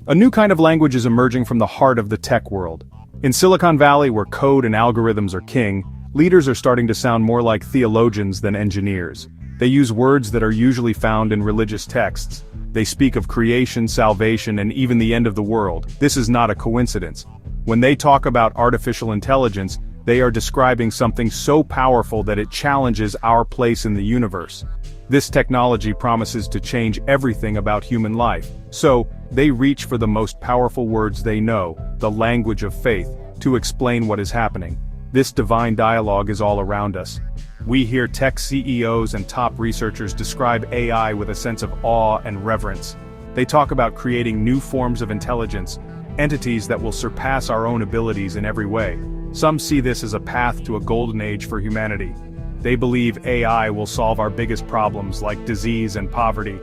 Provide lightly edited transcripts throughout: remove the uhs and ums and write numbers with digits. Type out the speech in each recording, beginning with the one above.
A new kind of language is emerging from the heart of the tech world. In Silicon Valley, where code and algorithms are king, leaders are starting to sound more like theologians than engineers. They use words that are usually found in religious texts. They speak of creation, salvation, and even the end of the world. This is not a coincidence. When they talk about artificial intelligence, they are describing something so powerful that it challenges our place in the universe. This technology promises to change everything about human life. So, they reach for the most powerful words they know, the language of faith, to explain what is happening. This divine dialogue is all around us. We hear tech CEOs and top researchers describe AI with a sense of awe and reverence. They talk about creating new forms of intelligence, entities that will surpass our own abilities in every way. Some see this as a path to a golden age for humanity. They believe AI will solve our biggest problems like disease and poverty.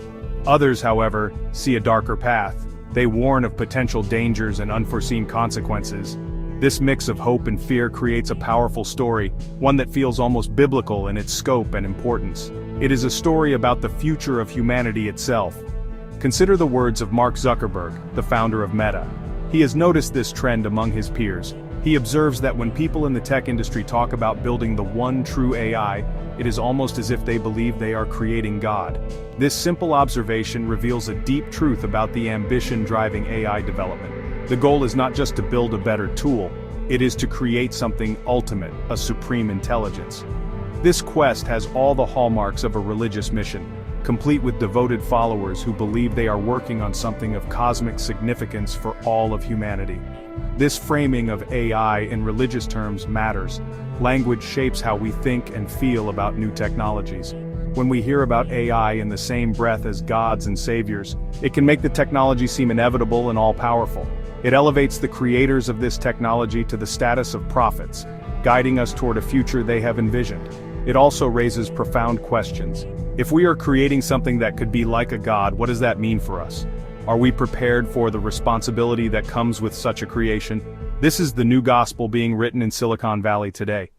Others, however, see a darker path. They warn of potential dangers and unforeseen consequences. This mix of hope and fear creates a powerful story, one that feels almost biblical in its scope and importance. It is a story about the future of humanity itself. Consider the words of Mark Zuckerberg, the founder of Meta. He has noticed this trend among his peers. He observes that when people in the tech industry talk about building the one true AI, it is almost as if they believe they are creating God. This simple observation reveals a deep truth about the ambition driving AI development. The goal is not just to build a better tool, it is to create something ultimate, a supreme intelligence. This quest has all the hallmarks of a religious mission, complete with devoted followers who believe they are working on something of cosmic significance for all of humanity. This framing of AI in religious terms matters. Language shapes how we think and feel about new technologies. When we hear about AI in the same breath as gods and saviors, it can make the technology seem inevitable and all-powerful. It elevates the creators of this technology to the status of prophets, guiding us toward a future they have envisioned. It also raises profound questions. If we are creating something that could be like a god, what does that mean for us? Are we prepared for the responsibility that comes with such a creation? This is the new gospel being written in Silicon Valley today.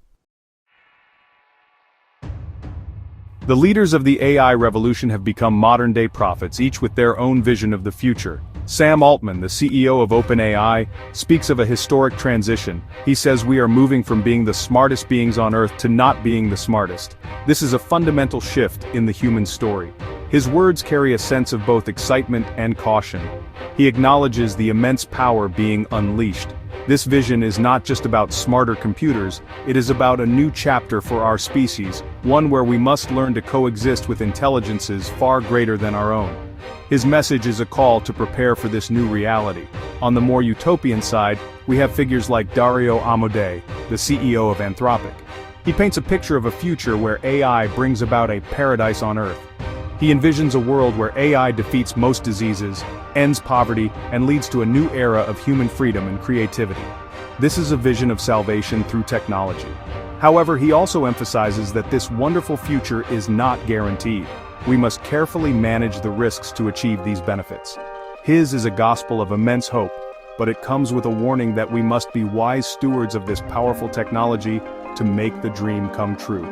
The leaders of the AI revolution have become modern-day prophets, each with their own vision of the future. Sam Altman, the CEO of OpenAI, speaks of a historic transition. He says we are moving from being the smartest beings on Earth to not being the smartest. This is a fundamental shift in the human story. His words carry a sense of both excitement and caution. He acknowledges the immense power being unleashed. This vision is not just about smarter computers, it is about a new chapter for our species, one where we must learn to coexist with intelligences far greater than our own. His message is a call to prepare for this new reality. On the more utopian side, we have figures like Dario Amodei, the CEO of Anthropic. He paints a picture of a future where AI brings about a paradise on Earth. He envisions a world where AI defeats most diseases, ends poverty, and leads to a new era of human freedom and creativity. This is a vision of salvation through technology. However, he also emphasizes that this wonderful future is not guaranteed. We must carefully manage the risks to achieve these benefits. His is a gospel of immense hope, but it comes with a warning that we must be wise stewards of this powerful technology to make the dream come true.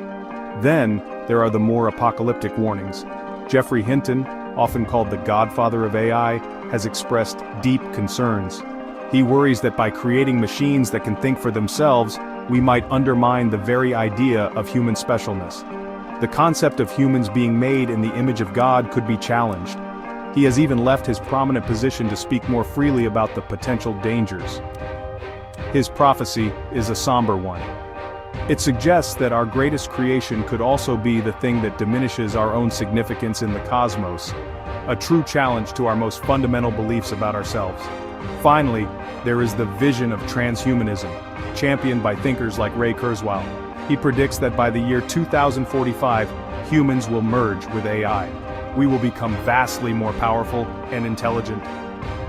Then, there are the more apocalyptic warnings. Geoffrey Hinton, often called the godfather of AI, has expressed deep concerns. He worries that by creating machines that can think for themselves, we might undermine the very idea of human specialness. The concept of humans being made in the image of God could be challenged. He has even left his prominent position to speak more freely about the potential dangers. His prophecy is a somber one. It suggests that our greatest creation could also be the thing that diminishes our own significance in the cosmos, a true challenge to our most fundamental beliefs about ourselves. Finally, there is the vision of transhumanism, championed by thinkers like Ray Kurzweil. He predicts that by the year 2045, humans will merge with AI. We will become vastly more powerful and intelligent.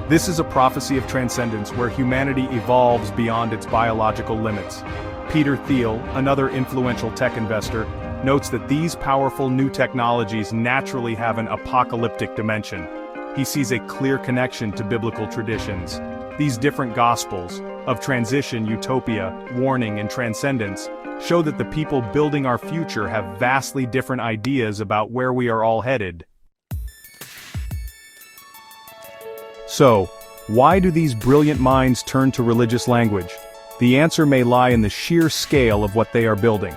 This is a prophecy of transcendence where humanity evolves beyond its biological limits. Peter Thiel, another influential tech investor, notes that these powerful new technologies naturally have an apocalyptic dimension. He sees a clear connection to biblical traditions. These different gospels, of transition, utopia, warning, and transcendence, show that the people building our future have vastly different ideas about where we are all headed. So, Why do these brilliant minds turn to religious language? The answer may lie in the sheer scale of what they are building.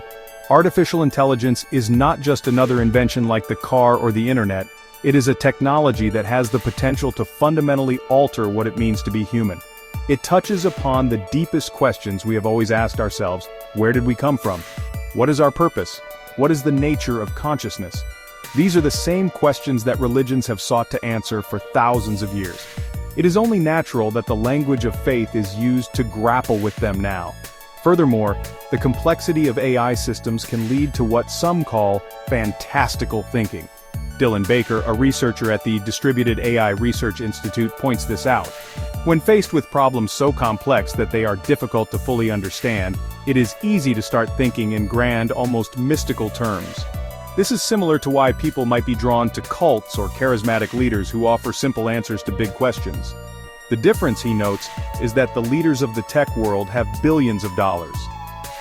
Artificial intelligence is not just another invention like the car or the internet, it is a technology that has the potential to fundamentally alter what it means to be human. It touches upon the deepest questions we have always asked ourselves: where did we come from? What is our purpose? What is the nature of consciousness? These are the same questions that religions have sought to answer for thousands of years. It is only natural that the language of faith is used to grapple with them now. Furthermore, the complexity of AI systems can lead to what some call fantastical thinking. Dylan Baker, a researcher at the Distributed AI Research Institute, points this out. When faced with problems so complex that they are difficult to fully understand, it is easy to start thinking in grand, almost mystical terms. This is similar to why people might be drawn to cults or charismatic leaders who offer simple answers to big questions. The difference, he notes, is that the leaders of the tech world have billions of dollars.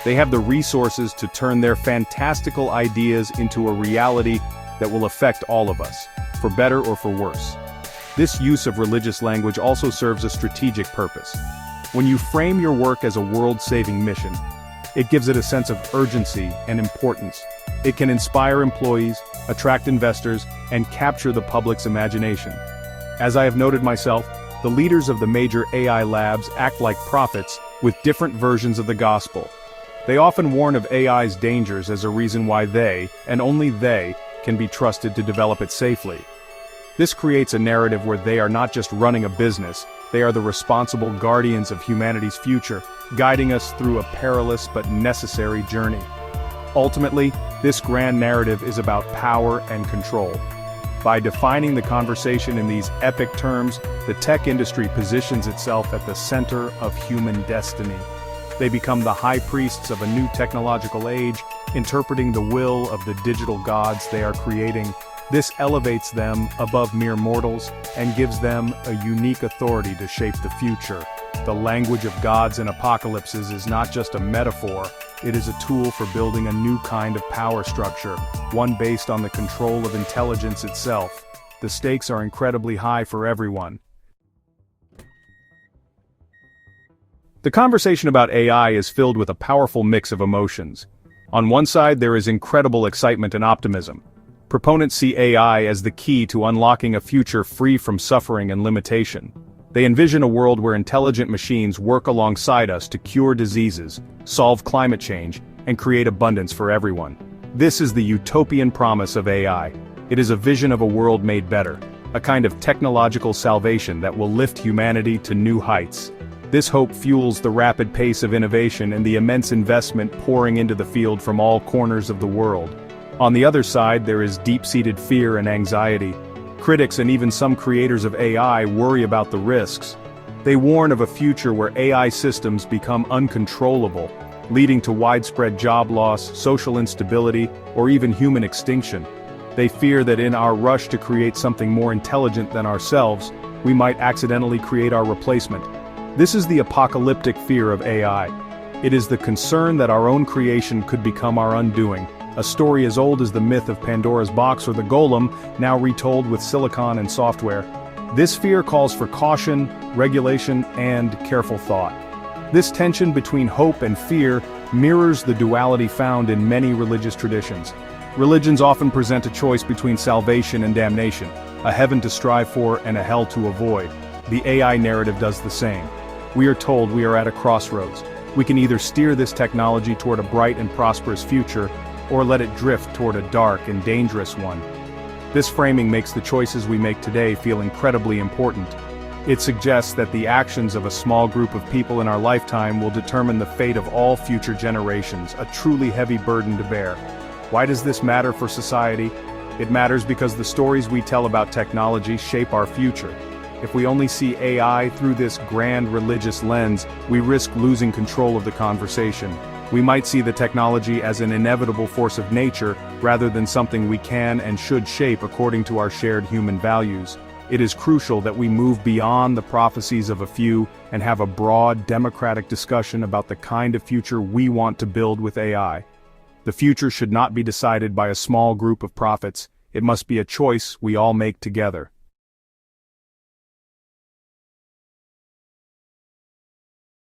They have the resources to turn their fantastical ideas into a reality that will affect all of us, for better or for worse. This use of religious language also serves a strategic purpose. When you frame your work as a world-saving mission, it gives it a sense of urgency and importance. It can inspire employees, attract investors, and capture the public's imagination. As I have noted myself, the leaders of the major AI labs act like prophets with different versions of the gospel. They often warn of AI's dangers as a reason why they, and only they, can be trusted to develop it safely. This creates a narrative where they are not just running a business, they are the responsible guardians of humanity's future, guiding us through a perilous but necessary journey. Ultimately, this grand narrative is about power and control. By defining the conversation in these epic terms, the tech industry positions itself at the center of human destiny. They become the high priests of a new technological age, interpreting the will of the digital gods they are creating. This elevates them above mere mortals and gives them a unique authority to shape the future. The language of gods and apocalypses is not just a metaphor, it is a tool for building a new kind of power structure, one based on the control of intelligence itself. The stakes are incredibly high for everyone. The conversation about AI is filled with a powerful mix of emotions. On one side, there is incredible excitement and optimism. Proponents see AI as the key to unlocking a future free from suffering and limitation. They envision a world where intelligent machines work alongside us to cure diseases, solve climate change, and create abundance for everyone. This is the utopian promise of AI. It is a vision of a world made better, a kind of technological salvation that will lift humanity to new heights. This hope fuels the rapid pace of innovation and the immense investment pouring into the field from all corners of the world. On the other side, there is deep-seated fear and anxiety. Critics and even some creators of AI worry about the risks. They warn of a future where AI systems become uncontrollable, leading to widespread job loss, social instability, or even human extinction. They fear that in our rush to create something more intelligent than ourselves, we might accidentally create our replacement. This is the apocalyptic fear of AI. It is the concern that our own creation could become our undoing. A story as old as the myth of Pandora's box or the golem, now retold with silicon and software. This fear calls for caution, regulation, and careful thought. This tension between hope and fear mirrors the duality found in many religious traditions. Religions often present a choice between salvation and damnation, a heaven to strive for and a hell to avoid. The AI narrative does the same. We are told we are at a crossroads. We can either steer this technology toward a bright and prosperous future, or let it drift toward a dark and dangerous one. This framing makes the choices we make today feel incredibly important. It suggests that the actions of a small group of people in our lifetime will determine the fate of all future generations, a truly heavy burden to bear. Why does this matter for society? It matters because the stories we tell about technology shape our future. If we only see AI through this grand religious lens, we risk losing control of the conversation. We might see the technology as an inevitable force of nature, rather than something we can and should shape according to our shared human values. It is crucial that we move beyond the prophecies of a few and have a broad, democratic discussion about the kind of future we want to build with AI. The future should not be decided by a small group of prophets. It must be a choice we all make together.